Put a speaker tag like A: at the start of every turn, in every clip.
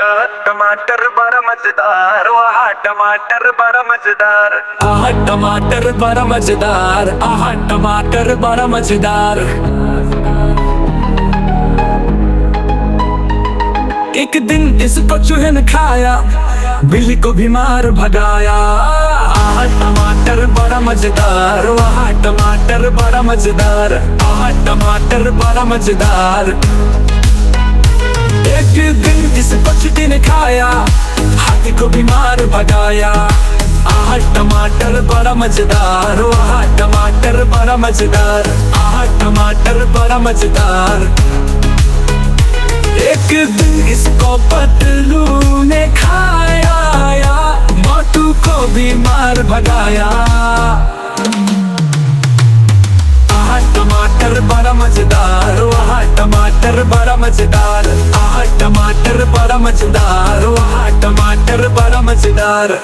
A: टमाटर बड़ा मजेदार, वाह टमाटर बड़ा मजेदार।
B: आहा टमाटर बड़ा मजेदार, आहा टमाटर बड़ा मजेदार। एक दिन इसको चूहे ने खाया, बिल्ली को भी मार भगाया। आहा टमाटर बड़ा मजेदार, वाह टमाटर बड़ा मजेदार। आहा टमाटर बड़ा मजेदार। एक दिन इसको चींटी ने खाया, हाथी को भी मार भगाया। आहा टमाटर बड़ा मजेदार, वाह टमाटर बड़ा मजेदार। आहा टमाटर बड़ा मजेदार। एक दिन इसको पतलू ने खाया, मोटू को भी मार भगाया। आहा टमाटर बड़ा मजेदार, वाह टमाटर बड़ा मजेदार। आहा टमाटर बड़ा मजेदार, वाह टमाटर बड़ा मजेदार।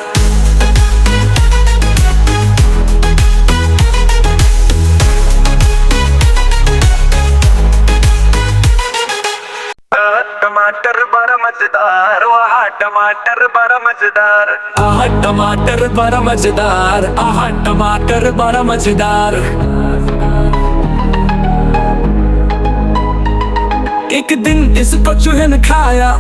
A: टमाटर बड़ा मजेदार, वाह टमाटर बड़ा मजेदार।
B: आहा टमाटर बड़ा मजेदार, आहा टमाटर बड़ा मजेदार। एक दिन इसको चूहे ने खाया,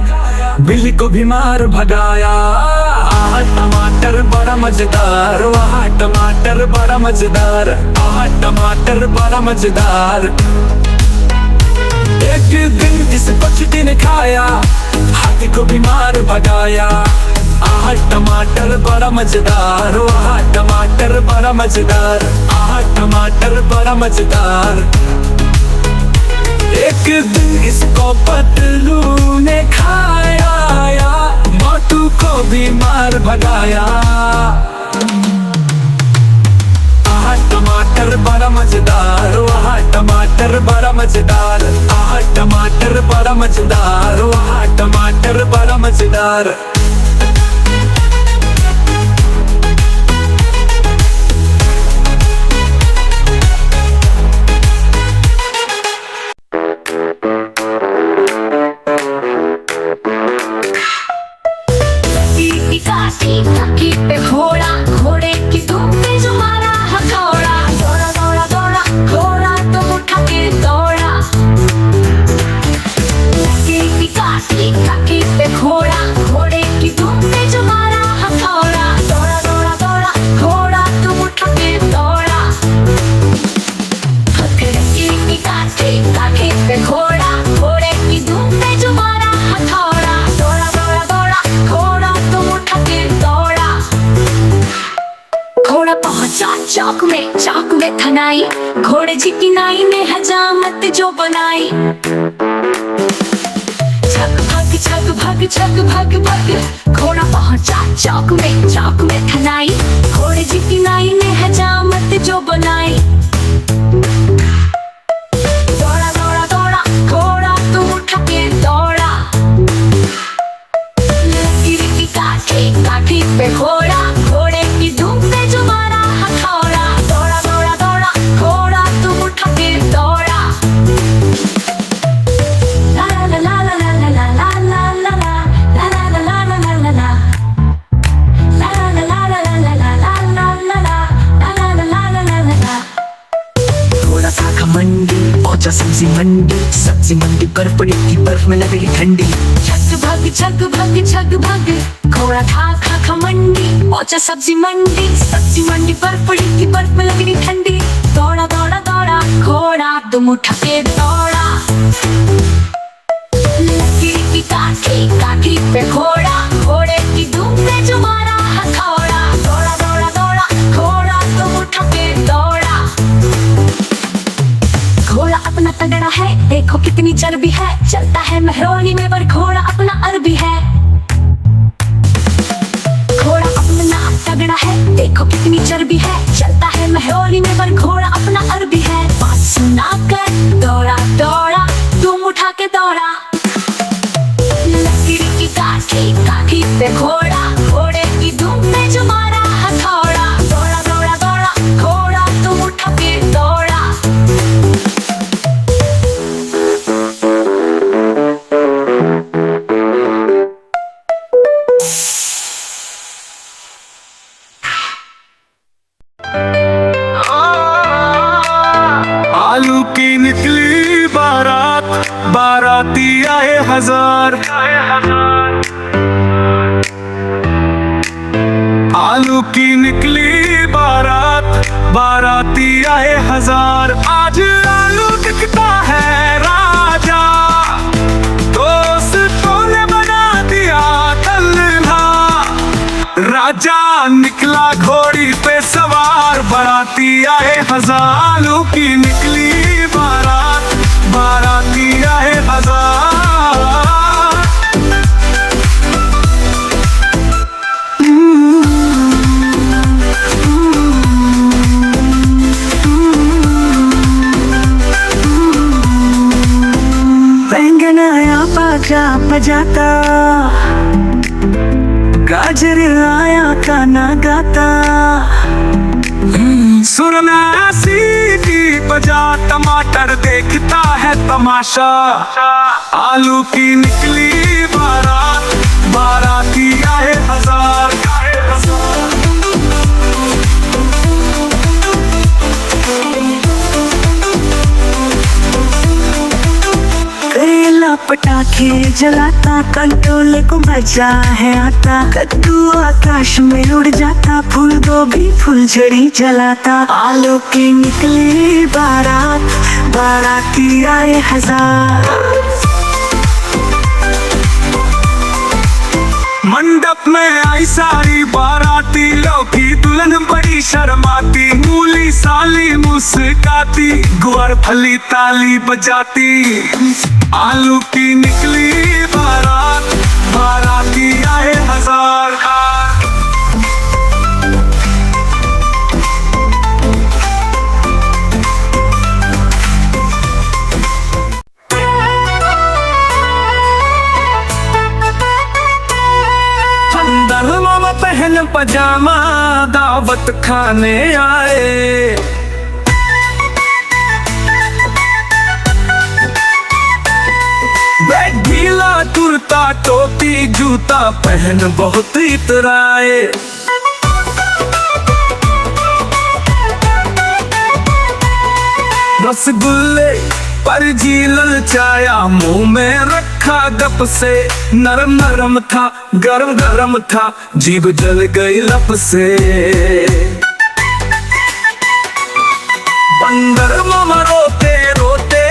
B: बिल्ली को भी मार भगाया। आहा टमाटर बड़ा मजेदार, वाह टमाटर बड़ा मजेदार। आहा टमाटर बड़ा मजेदार। एक दिन इसको चींटी ने खाया, हाथी को भी मार भगाया। आहा टमाटर बड़ा मजेदार, वाह टमाटर बड़ा मजेदार। आहा टमाटर बड़ा मजेदार। एक दिन इसको पतलू ने खाया, मोटू को भी मार भगाया। आहा टमाटर बड़ा मजेदार, वाह टमाटर बड़ा मजेदार। आहा टमाटर बड़ा मजेदार, वाह टमाटर बड़ा मजेदार।
C: घोड़ा घोड़े की दुम पे जो मारा हथौड़ा, दौड़ा दौड़ा दौड़ा घोड़ा तो उठा के दौड़ा। काकी पे घोड़ा घोड़े की दुम पे जो मारा हथौड़ा, दौड़ा दौड़ा दौड़ा घोड़ा तो उठा के दौड़ा। काकी पे घोड़ा घोड़े की दुम पे जो मारा हथौड़ा, दौड़ा दौड़ा दौड़ा घोड़ा तो उठा के दौड़ा। घोड़ा पहुंचा चौक में थनाई, घोड़े जी की नाई ने हजामत जो बनाई। छक भग भग घोड़ा पहुंचा चौक में थनाई, घोड़े जी की नाई ने हजामत जो बनाई। दौड़ा दौड़ा दौड़ा घोड़ा तो उठा के दौड़ा। काठी पे घोड़ा घोड़े की धूम पे जो मारा हथौड़ा, दौड़ा दौड़ा दौड़ा घोड़ा तो उठा के दौड़ा। ला ला ला ला ला ला ला ला ला ला ला ला ला ला ला ला ला ला ला। घोड़ा था घमंडी, पहुंचा सब्जी मंडी पर पड़ी थी बर्फ में लग रही ठंडी। छग भग घोड़ा था घमंडी, पहुंचा सब्जी मंडी पर पड़ी थी बर्फ में लग रही ठंडी। दौड़ा दौड़ा दौड़ा घोड़ा दुम उठा के दौड़ा। काठी पे घोड़ा घोड़े की दुम पे जो मारा हथौड़ा, दौड़ा दौड़ा दौड़ा घोड़ा दुम उठा के दौड़ा। घोड़ा अपना तगड़ा है, देखो कितनी चर्बी है, चलता है मेहरौनी में पर घोड़ा अपना अरबी है। घोड़ा अपना तगड़ा है, देखो कितनी चर्बी है, चलता है मेहरौनी में पर घोड़ा अपना अरबी है। बात सुना कर दौड़ा दौड़ा दुम उठा के दौड़ा। काठी पे घोड़ा घोड़े की दुम पे जो मारा हथौड़ा, दौड़ा दौड़ा दौड़ा घोड़ा दुम उठा के दौड़ा।
B: की निकली बारात, बाराती आए हजार। आज आलू दिखता है राजा, दोस्तों ने बना दिया तल्ला। राजा निकला घोड़ी पे सवार, बाराती आए हजार। आलू की निकली बारात, बाराती आए हजार।
C: बैंगन आया बाजा बजाता, गाजर आया गाना गाता।
B: सुरना सीटी बजा, टमाटर देखता है तमाशा। आलू की निकली बारात, बाराती आए हजार।
C: करेला पटाखे जलाता, कंट्रोल को मजा है आता। कद्दू आकाश में उड़ जाता, फूल गोभी फुलझड़ी जलाता। आलू की निकली बारात, बाराती आए हजार।
B: मंडप में आई सारी बाराती, लौकी दुल्हन बड़ी शर्माती। मूली साली मुस्काती, गुआर फली ताली बजाती। आलू की निकली बारात, बाराती आए हजार। मामा पहन पजामा, दावत खाने आए। बैग गीला, कुर्ता टोपी जूता पहन बहुत इतराए। रसगुल्ले पर जी ललचाया, मुंह में रखा गप से। नरम नरम था, गरम गरम था, जीभ जल गई लप से। बंदर मामा रोते रोते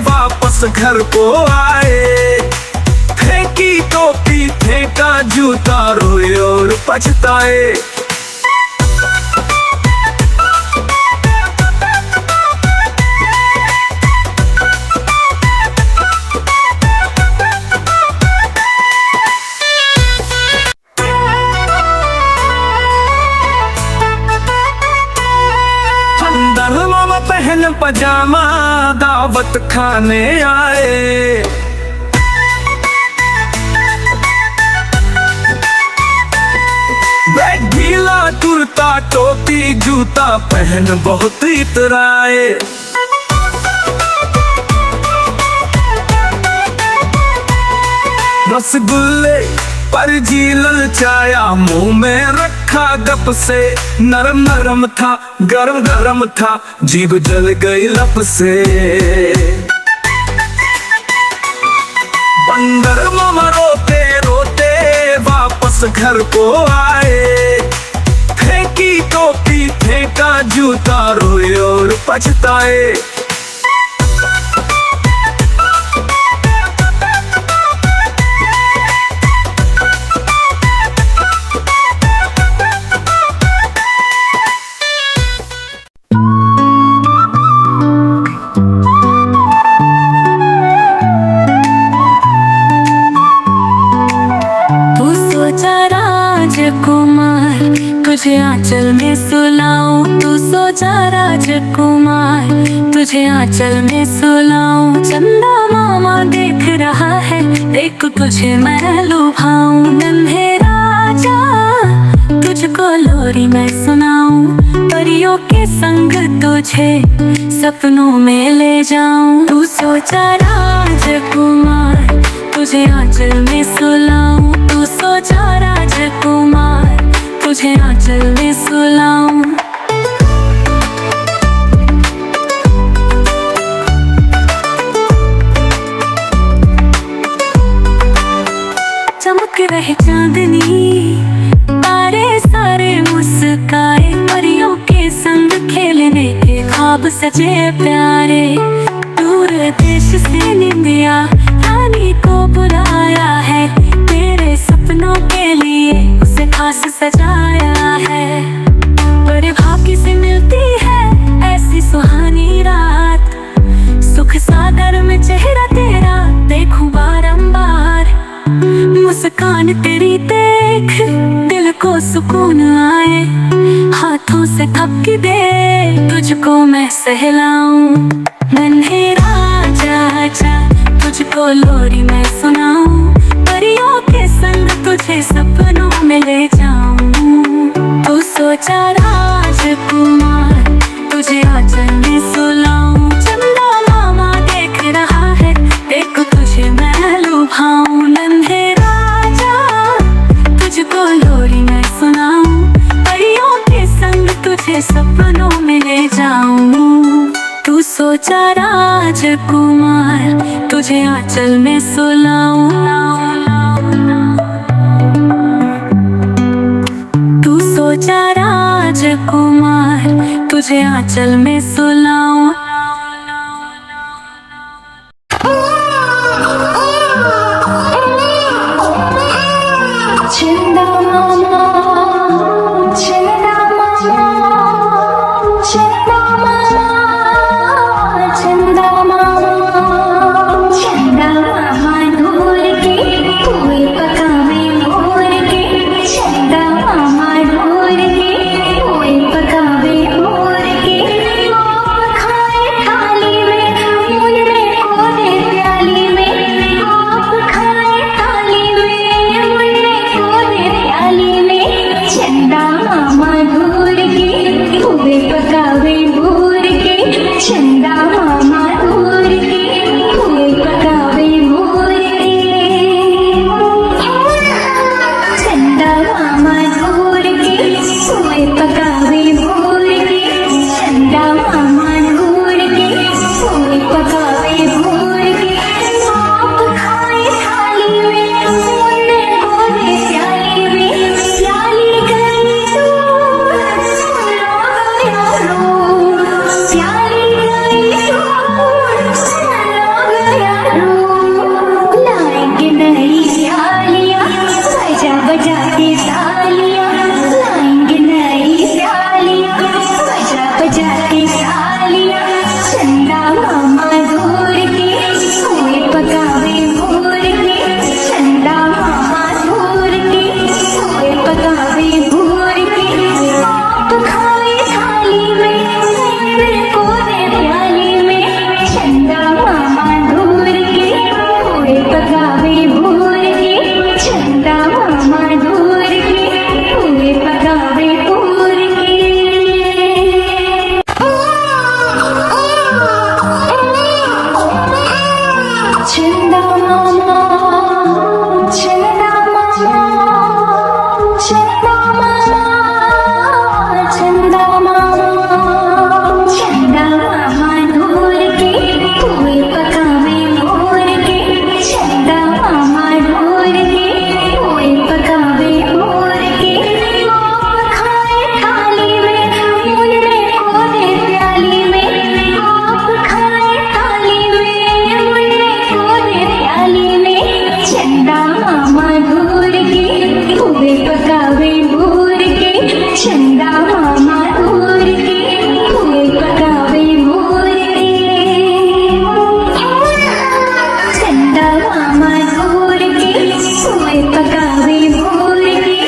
B: वापस घर को आए। फेंकी टोपी फेंका जूता, रोए और पछताए। मामा पहन पजामा, दावत खाने आए। बैग गीला, कुर्ता टोपी जूता पहन बहुत इतराए। रसगुल्ले पर जी ललचाया, मुंह में रखा गप से। नरम नरम था, गरम गरम था, जीभ जल गई लप से। बंदर मामा रोते रोते वापस घर को आए। फेंकी टोपी फेंका जूता, रोए और पछताए।
C: तुझे आंचल में सुलाऊं, तू सोचा राजकुमार। तुझे आंचल में सुलाऊं, चंदा मामा देख रहा है। देख तुझे मैं लुभाऊं, नन्हे राजा तुझको लोरी मैं सुनाऊं। परियों के संग तुझे सपनों में ले जाऊं। तू सोचा राजकुमार, तुझे आंचल में सुलाऊं। तू सोचा राजकुमार, तुझे आंचल में सुलाऊं। चमक रहे चांदनी, तारे सारे मुस्कुराए। ख्वाब सजे प्यारे, दूर देश से निंदिया रानी को बुलाया है, तेरे सपनों के लिए उसे खास सजाया है। बड़े भाग्य से मिलती है ऐसी सुहानी रात, सुख सागर में चेहरा तेरा देखूं बारंबार, मुस्कान तेरी देख दिल को सुकून आए, हाथों से थपकी दे तुझको मैं सहलाऊं। नन्हे राजा आजा तुझको लोरी मैं सुनाऊं, परियों के संग तुझे सपनों में ले जाऊं। तू सोचा राजकुमार तुझे आंचल में सुलाऊं, चंदा मामा देख रहा है देख तुझे मैं लुभाऊं। नन्हे राजा तुझको लोरी मैं सुनाऊं, परियों के संग तुझे सपनों में ले जाऊं। तू सोचा राजकुमार तुझे आंचल में सुलाऊं, तू सोचा राजकुमार तुझे आंचल में सुलाऊं।
D: चंदा मामा, चंदा मामा, चंदा मामा, चंदा मामा, चंदा मामा ढोल के कोई पकावे मोर के, चंदा मामा ढोल के कोई पकावे मोर के, आप खाए थाली में मुन्ने को दे प्याली में, आप खाए थाली में मुन्ने को दे प्याली में, चंदा मामा ढोल के कोई पकावे मोर के, चंदा मामा ढोल के कोई पकावे मोर के, चंदा मामा ढोल के कोई पकावे मोर के, चंदा मामा ढोल के कोई पकावे मोर के, आप खाए थाली में मुन्ने को दे प्याली में, प्याली गई दूर सुनो गया रो, प्याली गई दूर सुनो गया रो, लाएंगे नई प्यालियां बजा बजा के तालियां, लाएंगे नई प्यालियां बजा बजा के तालियां, चंदा मामा ढोल के कोई पकावे मोर के, चंदा मामा ढोल के कोई पकावे मोर के, आप खाए थाली में मुन्ने को दे प्याली में, चंदा मामा ढोल के कोई पकावे मोर के, चंदा मामा ढोल के कोई पकावे मोर के। चंदा मामा, चंदा मामा, चंदा मामा, चंदा मामा, चंदा मामा ढोल के कोई पकावे मोर के, चंदा मामा ढोल के कोई पकावे मोर के, आप खाए थाली में मुन्ने को दे प्याली में, आप खाए थाली में मुन्ने को दे प्याली में, चंदा मामा ढोल के कोई पकावे मोर के, चंदा मामा ढोल के कोई पकावे मोर के, चंदा मामा ढोल के कोई पकावे मोर के,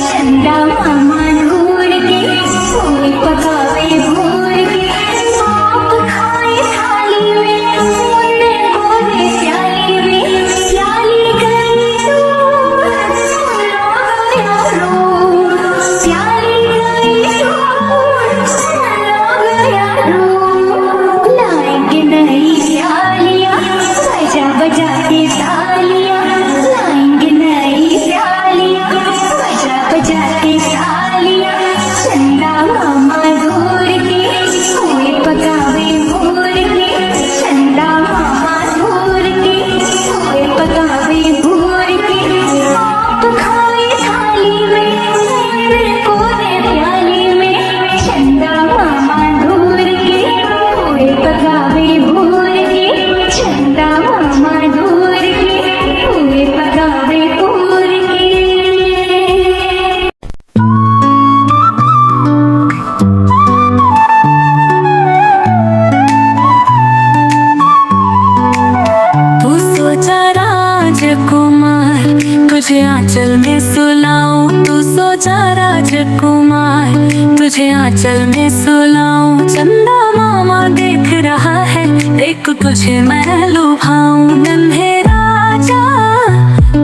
D: चंदा मामा ढोल के कोई पकावे मोर के, आप खाए थाली में मुन्ने को दे प्याली में, प्याली गई दूर
C: आंचल में सुलाऊं, तू सोचा राजकुमार, तुझे आंचल में सुलाऊं। चंदा मामा देख रहा है, देख तुझे मैं लुभाऊं। नन्हे राजा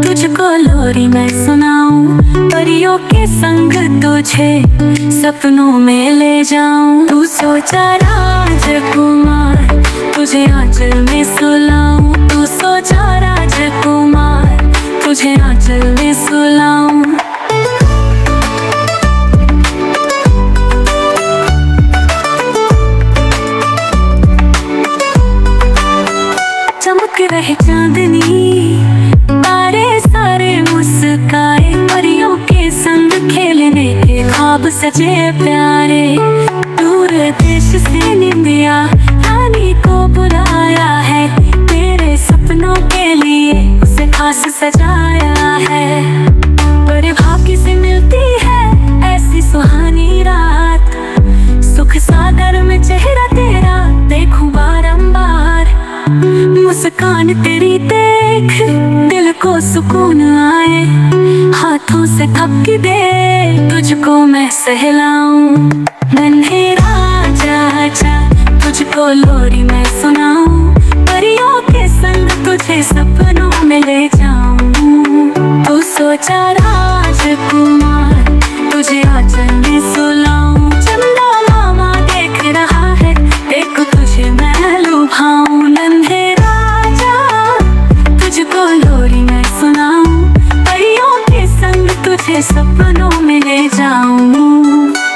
C: तुझको लोरी मैं सुनाऊं, परियों के संग तुझे सपनों में ले जाऊं। तू सोचा राजकुमार, तुझे आंचल में सुलाऊं। तू सोचा राजकुमार, तुझे आंचल में सुलाऊं। चमक रहे चांदनी, तारे सारे मुस्काए, परियों के संग खेलने के ख्वाब सजे प्यारे। दूर देश से निंदिया रानी को बुलाया है, तेरे सपनों के लिए उसे खास सजाया है। बड़े भाग्य से मिलती है ऐसी सुहानी रात, सुख सागर में चेहरा तेरा देखूं बारंबार। मुस्कान तेरी देख दिल को सुकून आए, हाथों से थपकी दे तुझको मैं सहलाऊं। नन्हे राजा आजा, तुझको लोरी मैं सुनाऊं, परियों के संग तुझे सपनों में ले जाऊं। तू सोचा राजकुमार, तुझे आंचल में सुलाऊं। चंदा मामा देख रहा है, देख तुझे मैं लुभाऊं। नन्हे राजा तुझको लोरी मैं सुनाऊं, परियों के संग तुझे सपनों में ले जाऊं।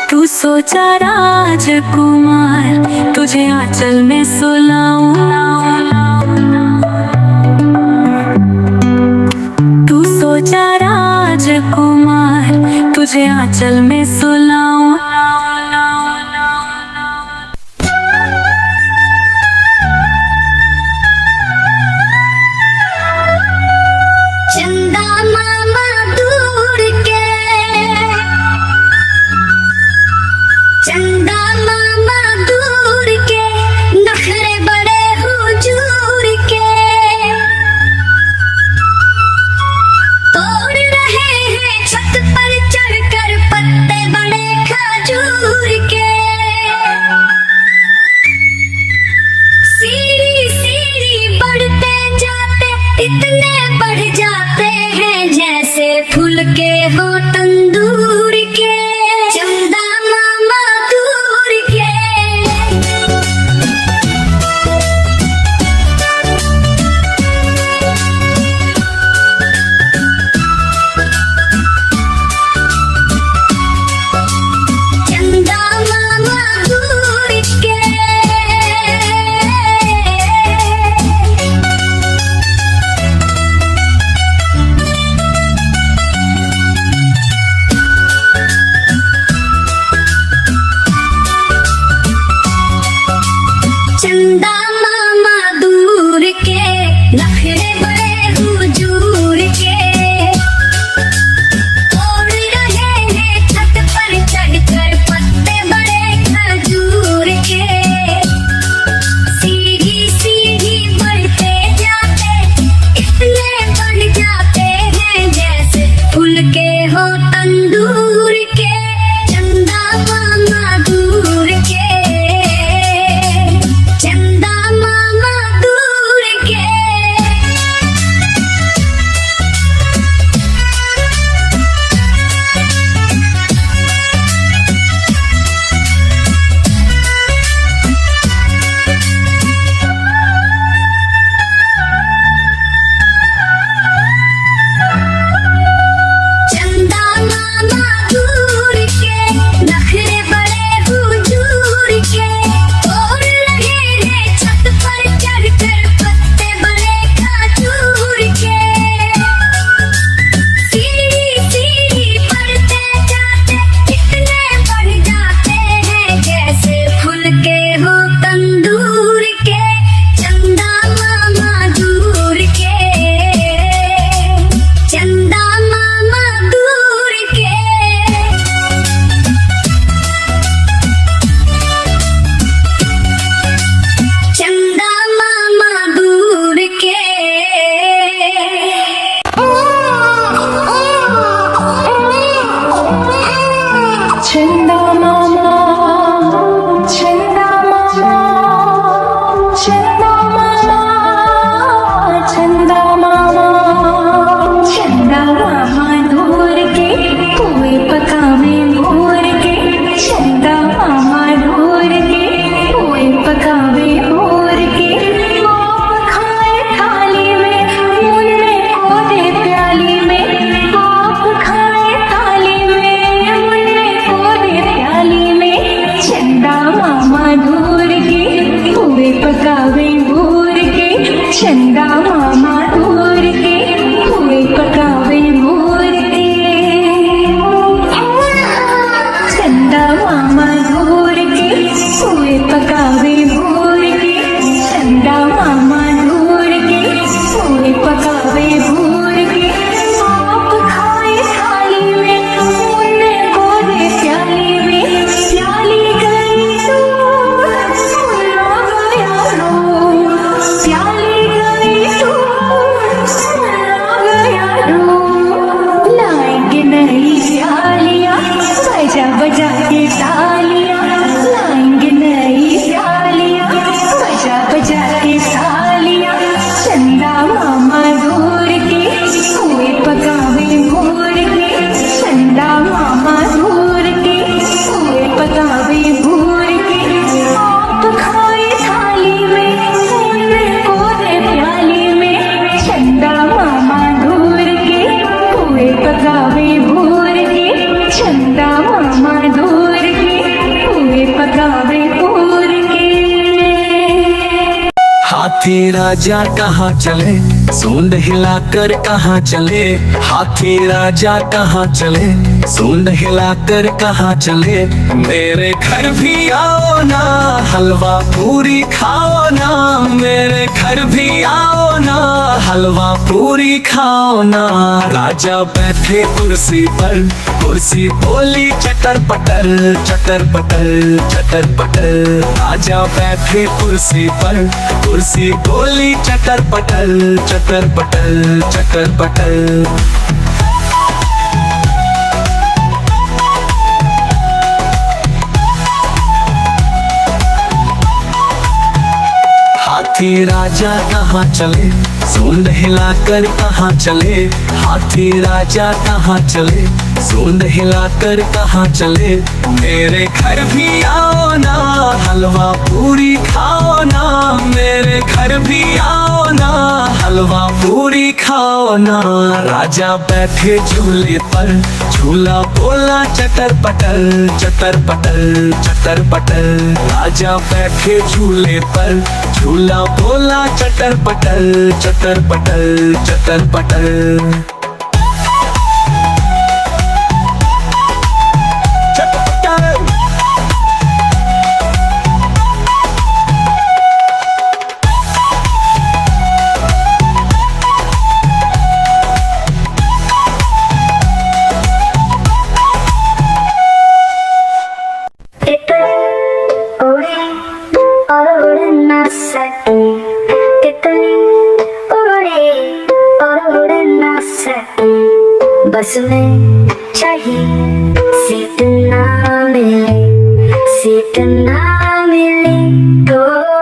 C: तू सोचा राजकुमार, तुझे आंचल में सुलाऊं। तू सोचा राजकुमार, तुझे आंचल में सुलाऊं।
D: चंदा मामा दूर के, चंदा मामा दूर के, नखरे बड़े हुजूर के। तोड़ रहे हैं छत पर चढ़कर पत्ते बड़े खजूर पकावे भोर के चंदा मामा दूर के पोहे पकावे भोर के।
B: हाथी राजा कहाँ चले, सूंड हिलाकर कहाँ चले। हाथी राजा कहाँ चले, सूंड हिलाकर कहाँ चले। मेरे घर भी आओ ना, हलवा पूरी खाओ ना। मेरे घर भी आओ ना, हलवा पूरी खाओ ना। राजा बैठे कुर्सी पर, कुर्सी बोली चटर पटर चटर पटर चटर पटर। राजा बैठे कुर्सी पर, कुर्सी बोली चटर पटर चटर पटर चटर पटर। हाथी राजा कहाँ चले, सूंड हिलाकर कहाँ चले। हाथी राजा कहाँ चले, सूंड हिलाकर कहाँ चले। मेरे घर भी आओ ना, हलवा पूरी खाओ ना। मेरे घर भी आओ ना, हलवा पूरी खाओ ना। राजा बैठे झूले पर, झूला बोला चटर पटर चटर पटर चटर पटर। राजा बैठे झूले पर, झूला बोला चटर पटर चटर पटर चटर पटर।
D: बस में चाहिए सीट ना मिले, सीट ना मिले तो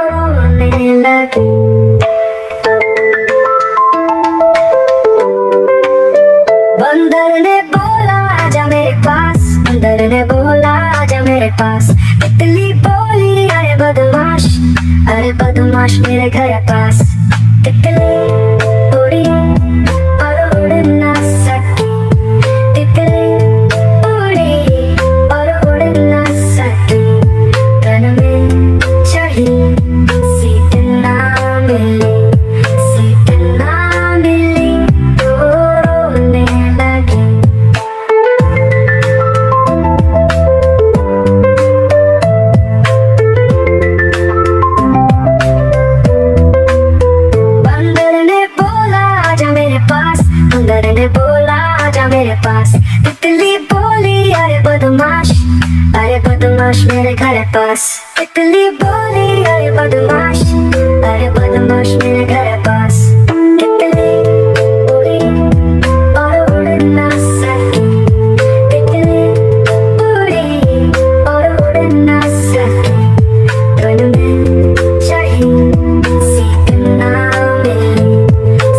D: रोने लगे। बंदर ने बोला आजा मेरे पास, बंदर ने बोला आजा मेरे पास। तितली बोली अरे बदमाश, अरे बदमाश मेरे घर पास। तितली उड़ी और उड़ ना सकी, तितली उड़ी और उड़ ना सकी। तन में चढ़ी सीट ना मिली, सीट ना मिली तो रोने लगी। बंदर ने बोला आजा मेरे पास, बंदर ने बोला आजा मेरे पास। तितली बोली अरे बदमाश, अरे बदमाश मेरे घर पास। तितली बोली अरे बदमाश, अरे बदमाश मेरे घर पास। तितली उड़ी और उड़ ना सकी, तितली उड़ी और उड़ ना सकी। तन में चढ़ी सीट ना मिली,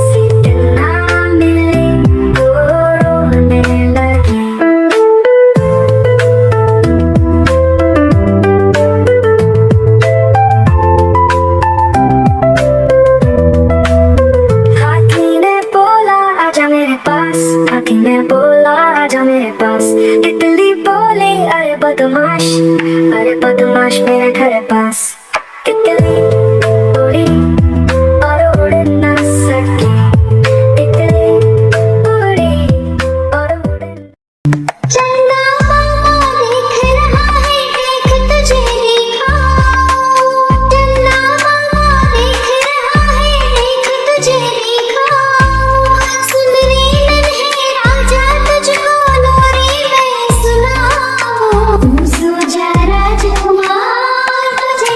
D: सीट ना मिली तो रोने लगी। हाथी ने बोला आजा मेरे पास, हाथी ने बोला आजा मेरे पास। तितली बोली अरे बदमाश, अरे बदमाश मेरे घर पास। तितली उड़ी और उड़ ना सकी, तितली उड़ी और उड़। चंदा मामा देख रहा है, देख तुझे देखा। चंदा मामा देख रहा है, देख तुझे देखा। सुन रे नन्हे राजा तुझको लोरी मैं सुनाऊं। तू सो जा राजकुमार, तुझे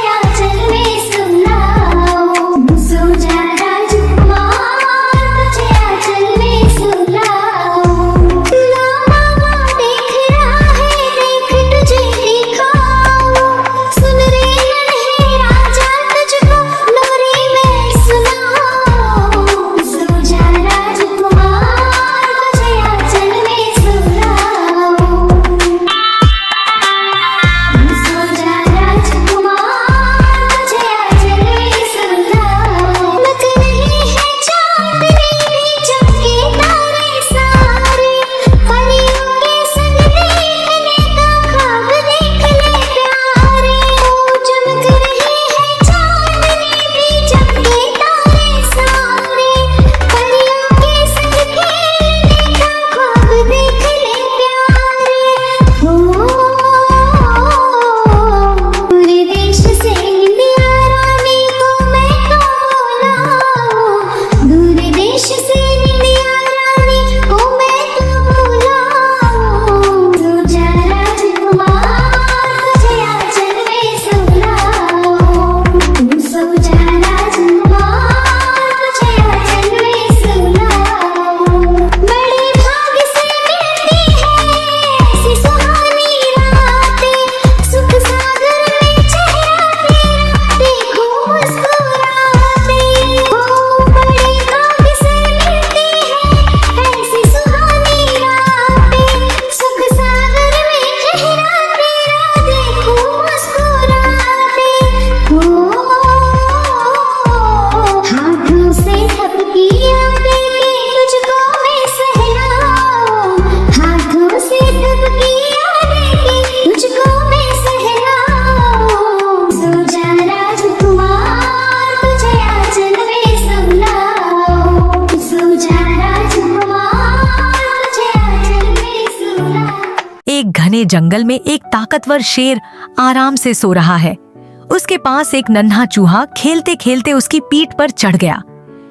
C: एक घने जंगल में एक ताकतवर शेर आराम से सो रहा है। उसके पास एक नन्हा चूहा खेलते खेलते उसकी पीठ पर चढ़ गया।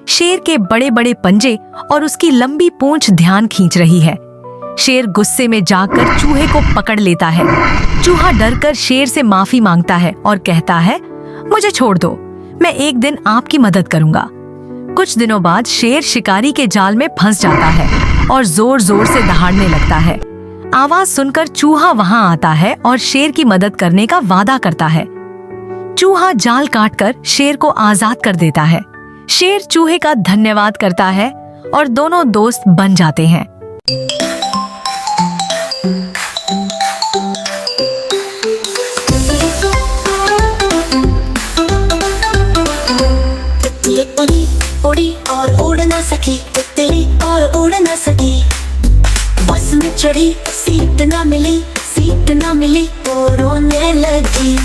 C: शेर के बड़े बड़े पंजे और उसकी लंबी पूंछ ध्यान खींच रही है। शेर गुस्से में जाकर चूहे को पकड़ लेता है। चूहा डरकर शेर से माफी मांगता है और कहता है, मुझे छोड़ दो, मैं एक दिन आपकी मदद करूंगा। कुछ दिनों बाद शेर शिकारी के जाल में फंस जाता है और जोर जोर से दहाड़ने लगता है। आवाज सुनकर चूहा वहां आता है और शेर की मदद करने का वादा करता है। चूहा जाल काटकर शेर को आजाद कर देता है। शेर चूहे का धन्यवाद करता है और दोनों दोस्त बन जाते हैं।
E: उड़ी उड़ी और उड़ न सकी, तितली और उड़ न सकी। बस में चढ़ी, सीट न मिली, सीट न मिली तो रोने लगी।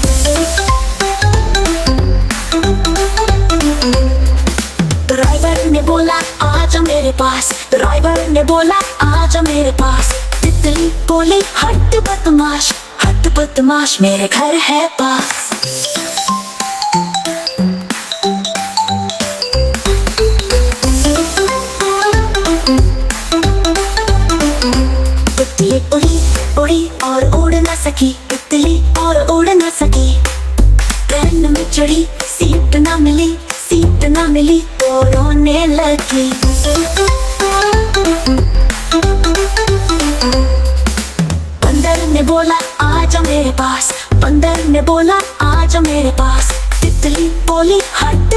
E: ड्राइवर ने बोला आजा मेरे पास, ड्राइवर ने बोला आजा मेरे पास। तितली बोली हट बदमाश मेरे घर है पास। तितली उड़ी उड़ी और उड़ न सकी, तितली और उड़ न सकी। ट्रेन में चढ़ी, सीट न मिली, सीट न मिली तो रोने लगी। बंदर ने बोला आजा मेरे पास, बंदर ने बोला आजा मेरे पास। तितली बोली हट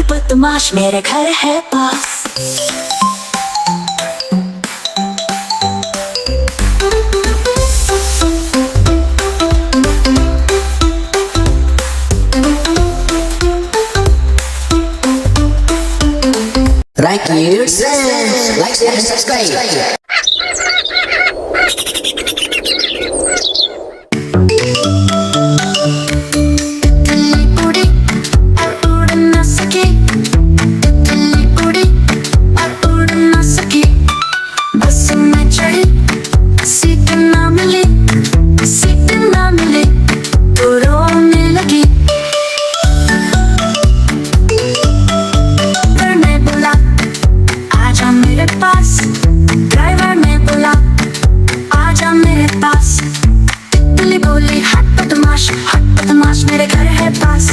E: बदमाश मेरे घर है पास।
F: Right kids, like, share and subscribe.
E: मेरे घर है पास।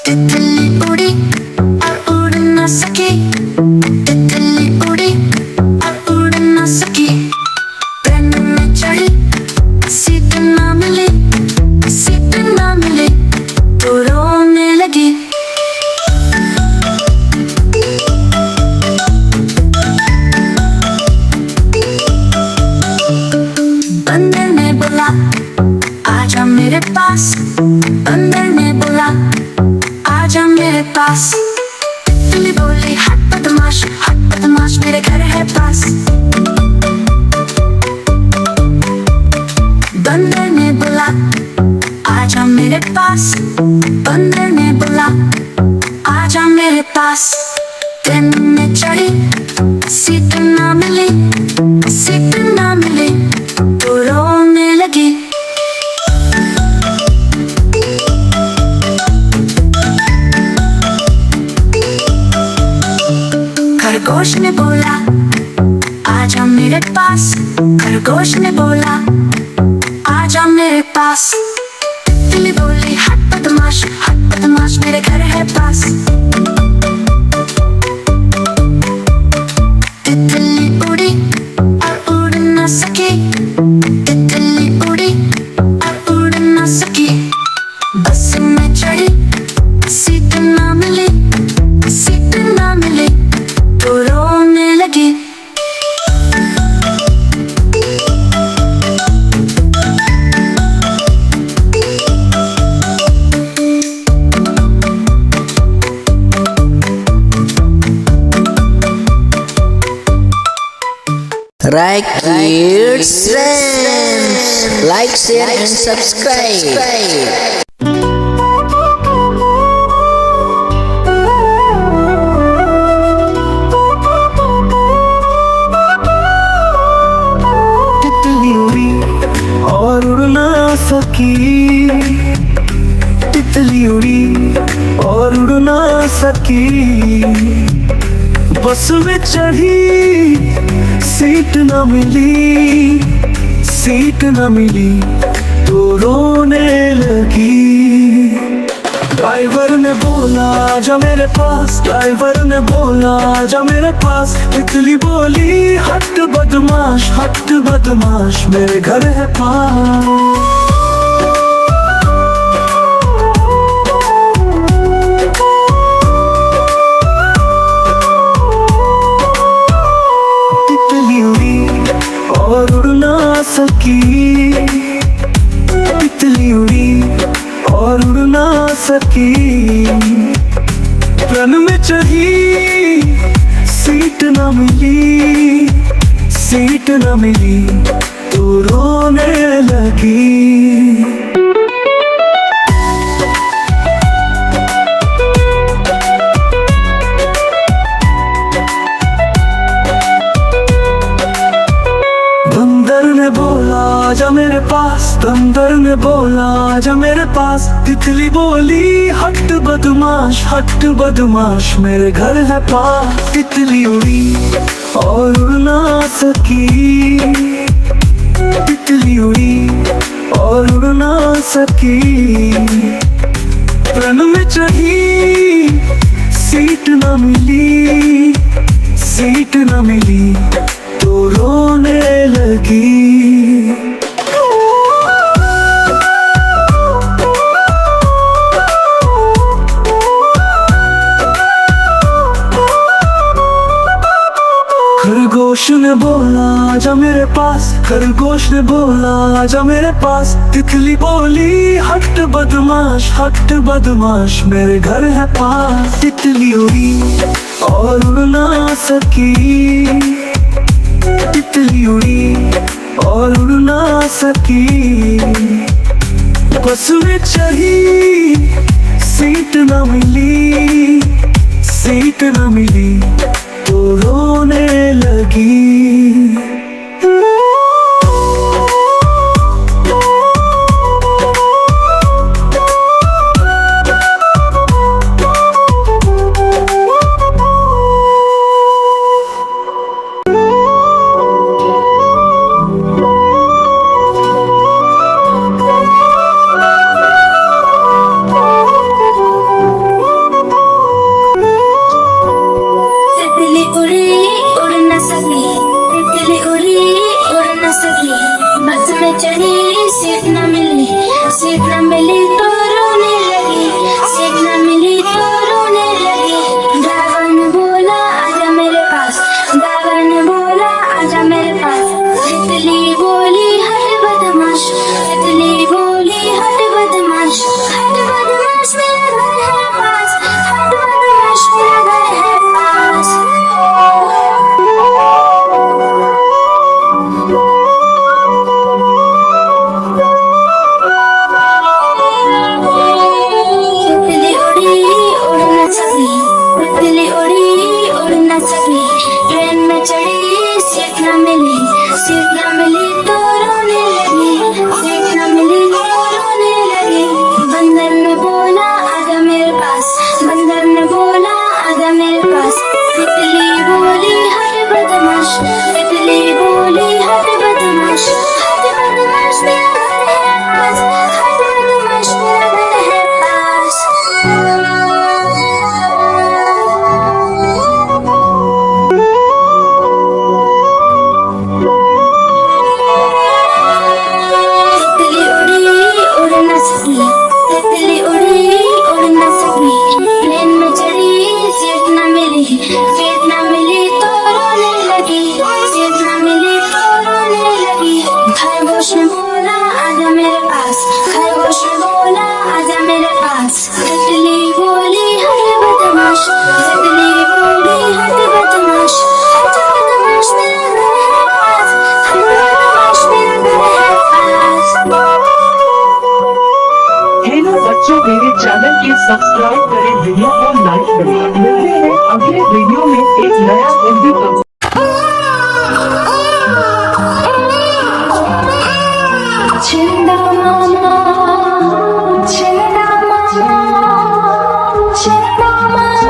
E: तितली उड़ी और उड़ न सकी, तितली उड़ी और उड़ न सकी। ट्रेन में चढ़ी, सीट न मिली, सीट न मिली तो रोने लगी। बंदर ने बोला आजा मेरे पास, बंदर ने बोला आजा मेरे पास। तितली बोली हट बदमाश मेरे घर है पास। बंदर ने बोला आजा मेरे पास, बंदर ने बोला आजा मेरे पास। ट्रेन में चढ़ी, सीट ना मिली, सीट ना मिली तो रोने लगी। खरगोश ने बोला आजा मेरे पास, खरगोश ने बोला आजा मेरे पास। तितली बोली हट बदमाश मेरे घर है पास। तितली उड़ी और उड़ न सकी, तितली उड़ी और उड़ न सकी। बस में चढ़ी, सीट ना मिली, सीट ना मिली तो रोने लगी।
F: Right kids, like, share and subscribe.
B: सकी, बस में चढ़ी सीट न मिली, सीट न मिली तो रोने लगी। ड्राइवर ने बोला जा मेरे पास, ड्राइवर ने बोला जा मेरे पास। तितली बोली हट बदमाश, हट बदमाश मेरे घर है पास। और उड़ ना सकी, तितली उड़ी और उड़ ना सकी। रन में चढ़ी सीट न मिली, सीट न मिली तो रोने लगी। बंदर ने बोला आजा मेरे पास, बंदर ने बोला आजा मेरे पास। तितली बोली हट बदमाश, हट बदमाश मेरे घर है पास। तितली उड़ी और उड़ ना सकी, तितली उड़ी और उड़ ना सकी। रन में चढ़ी सीट न मिली, सीट न मिली तो रोने लगी। खरगोश ने बोला आजा मेरे पास, खरगोश ने बोला आजा मेरे पास। तितली बोली हट बदमाश, हट बदमाश मेरे घर है पास। तितली उड़ी और उड़ ना सकी, तितली उड़ी और उड़ ना सकी। बस में चढ़ी सीट न मिली, सीट न मिली तो रोने लगी।
D: चढ़ी सीट न मिली, सीट न मिली तो रोने लगी, सीट न मिली तो रोने लगी। ड्राइवर ने बोला आजा मेरे पास, ड्राइवर ने बोला आजा मेरे पास। तितली बोली हट बदमाश, तितली बोली हट बदमाश, हट बदमाश मेरा घर है पास, हट बदमाश मेरा घर है पास। ट्रेन में चढ़ी सीट न मिली, सीट न मिली तो रोने लगी, सीट न मिली तो रोने लगी। बंदर ने बोला आजा मेरे पास, बंदर ने बोला आजा मेरे पास। तितली बोली हट बदमाश, तितली बोली हट बदमाश, हट बदमाश मेरा घर है पास, हट बदमाश मेरा घर है पास। तितली उड़ी उड़ न सकी, ट्रेन में चढ़ी सीट न मिली, सीट न मिली तो रोने लगी, सीट न मिली तो रोने लगी। खरगोश ने बोला आजा मेरे पास, खरगोश ने बोला आजा मेरे पास। तितली बोली हट बदमाश, तितली बोली हट बदमाश, हट बदमाश मेरा घर है पास, हट बदमाश मेरा घर है पास।
G: हेलो बच्चों, मेरे चैनल के सब्सक्राइब करें, वीडियो को लाइक करें। मिलते हैं अगले वीडियो में एक नया हिंदी का।
D: चंदा मामा, चंदा मामा, चंदा मामा।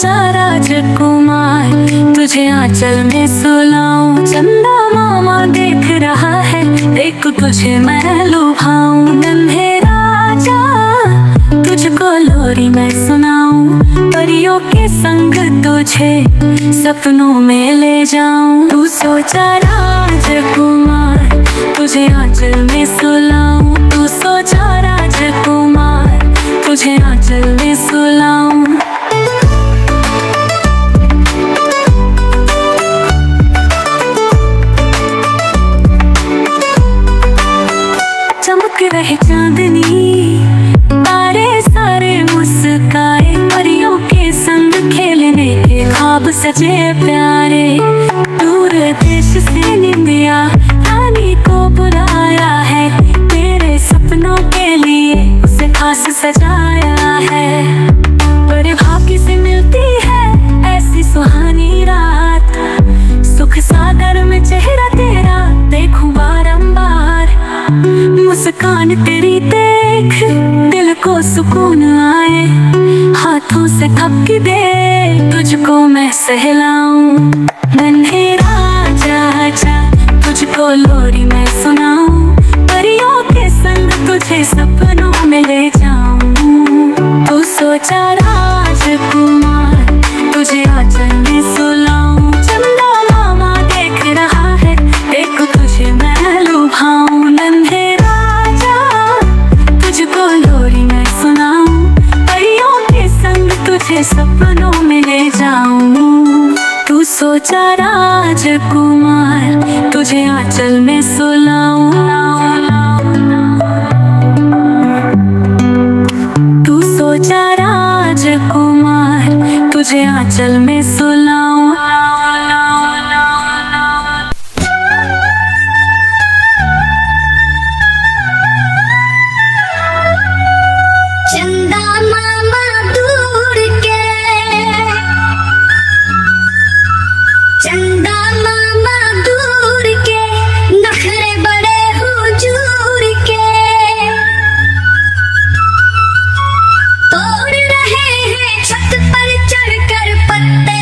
C: सोचा राजकुमार तुझे आंचल में सुलाऊं। चंदा मामा देख रहा है, देख तुझे मैं लुभाऊं। नन्हे राजा तुझको लोरी मैं सुनाऊं, परियों के संग तुझे सपनों में ले जाऊं। तू सोचा राजकुमार तुझे आंचल में सुलाऊं। तू सोचा राजकुमार तुझे आंचल में सुलाऊं। चमक रहे चांदनी, तारे सारे मुस्काए, परियों के संग खेलने के ख्वाब सजे प्यारे। दूर देश से निंदिया रानी को बुलाया है, तेरे सपनों के लिए उसे खास सजाया है। बड़े भाग्य से मिलती है ऐसी सुहानी रात, सुख सागर में चेहरा तेरा देखूं बारंबार। मुस्कान तेरी देख दिल को सुकून आए, हाथों से थपकी दे तुझको मैं सहलाऊं। नन्हे राजा जा तुझको लोरी मैं सुनाऊं, परियों के संग तुझे सपनों में ले जाऊं। तू सोचा राजकुमार तुझे आंचल में सुलाऊं। चंदा मामा देख रहा है, देख तुझे मैं लुभाऊं। नन्हे राजा तुझको लोरी मैं सुनाऊं, परियों के संग तुझे सपनों में ले जाऊं। तू सोचा राजकुमार तुझे आंचल में सुलाऊं। तू सोचा राजकुमार तुझे आंचल में सुलाऊं।
D: चंदा मामा दूर के, चंदा मामा दूर के, नखरे बड़े हुजूर के। तोड़ रहे हैं छत पर चढ़कर पत्ते,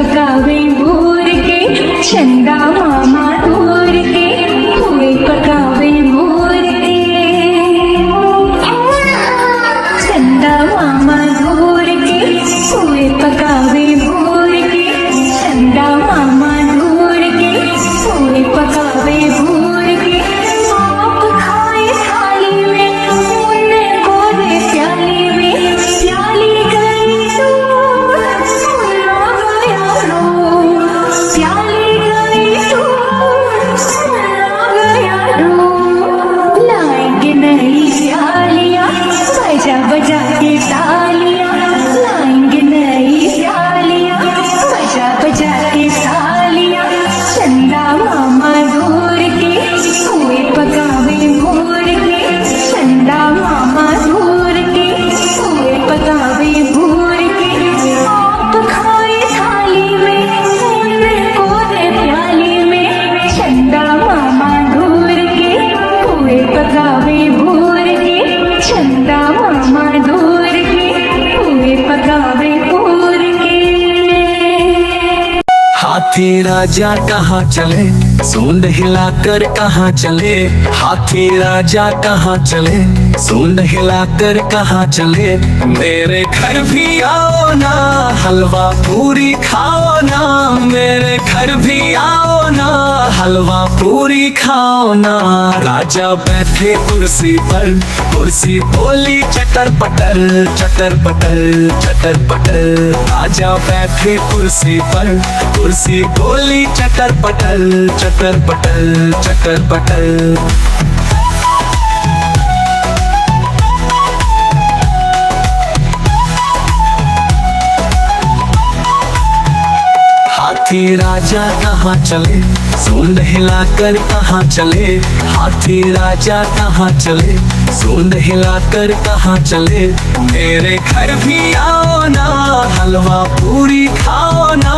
D: पकावे भोर के चंदा मामा दूर के पोए पकावे भोर के चंदा मामा दूर के पोए पकावे भोर के चंदा मामा दूर के पोए पकावे भोर के आप खाए थाली में मुन्ने को दे प्याली में प्याली गई तो सुना गया रो प्याली गई तो सुना गया रो लाएंगे नई प्यालियां बजा बजा के तालियां लाएंगे नई प्यालियां बजा बजा के तालियां चंदा मामा दूर के कुए पकावे भोर के चंदा मामा दूर के कुए पकावे भोर के आप खाए थाली में मुन्ने को दे प्याली में चंदा मामा दूर के कुए पकावे भोर के चंदा मामा दूर के कुए पकावे भोर के
B: हाथी राजा कहाँ चले सूंड हिलाकर कहाँ चले हाथी राजा कहाँ चले सूंड हिलाकर कहाँ चले मेरे घर भी आओ ना हलवा पूरी खाओ ना मेरे घर भी आओ ना हलवा पूरी खाओ ना राजा बैठे कुर्सी पर कुर्सी बोली चटर पटर चटर पटर चटर पटर राजा बैठे कुर्सी पर कुर्सी बोली चटर पटर चटर पटर चटर पटर हाथी राजा कहाँ चले सूंड हिलाकर कहाँ चले हाथी राजा कहाँ चले सूंड हिलाकर कहाँ चले मेरे घर भी आओ ना हलवा पूरी खाओ ना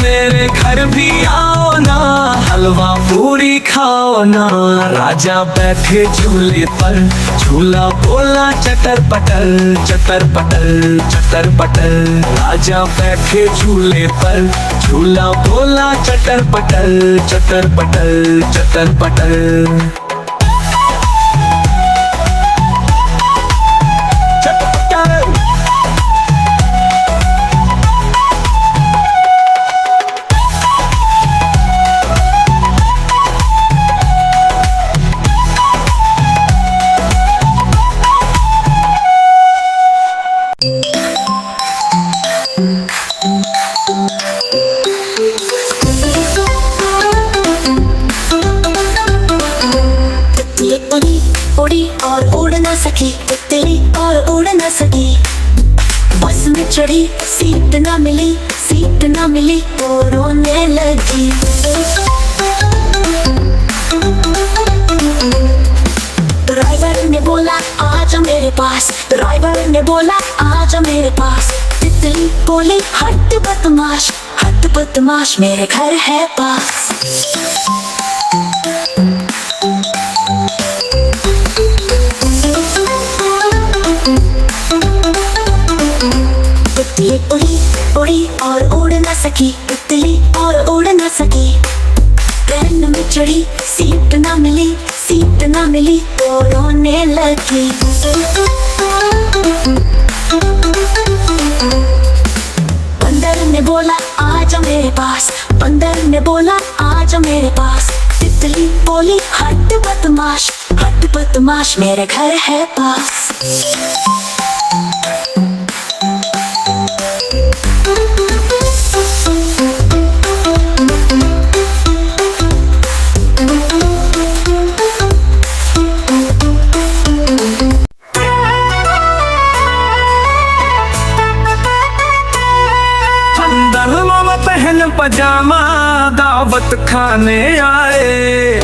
B: मेरे घर भी आओ ना हलवा पूरी खाओ ना राजा बैठे झूले पर झूला बोला चटर पटर चटर पटर चटर पटर राजा बैठे झूले पर झूला बोला चटर पटर चटर पटर चटर पटर
E: उड़ी और उड़ न सकी तितली और उड़ न सकी बस में चढ़ी सीट न मिली तो रोने लगी ड्राइवर ने बोला आजा मेरे पास ड्राइवर ने बोला आजा मेरे पास तितली बोली हट बदमाश मेरे घर है पास तितली उड़ी और उड़ न सकी तितली और उड़ न सकी ट्रेन में चढ़ी सीट न मिली तो रोने लगी बंदर ने बोला आजा मेरे पास बंदर ने बोला आजा मेरे पास तितली बोली हट बदमाश मेरे घर है पास
B: पहन पजामा दावत खाने आए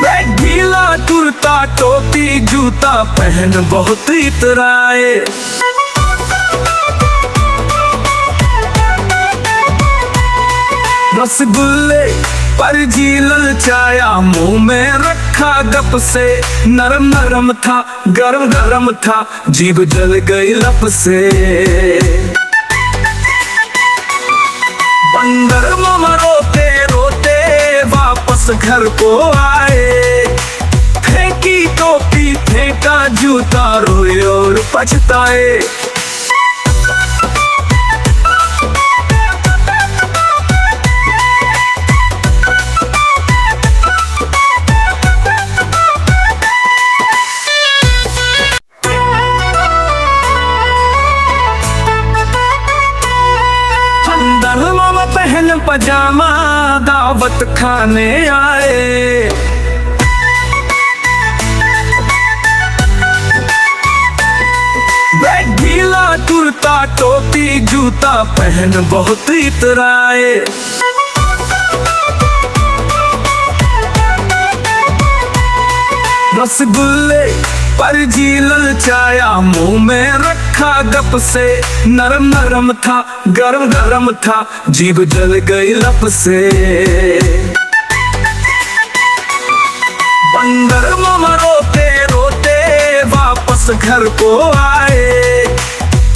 B: बैग ढीला कुर्ता टोपी जूता पहन बहुत इतराए रसगुल्ले पर जी ललचाया मुंह में रखा गप से। नरम नरम था गरम गरम था, जीभ जल गई लप से। बंदर मामा रोते रोते वापस घर को आए। फेंकी टोपी फेंका जूता, रोए और पछताए। बंदर मामा पहन पजामा दावत खाने आए। ढीला कुर्ता टोपी जूता पहन बहुत इतराए। रसगुल्ले पर जी ललचाया मुंह में रखा गप से। नरम नरम था गरम गरम था, जीभ जल गई लप से। बंदर मामा रोते रोते वापस घर को आए।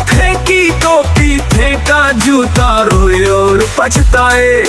B: फेंकी टोपी फेंका जूता, रोए और पछताए।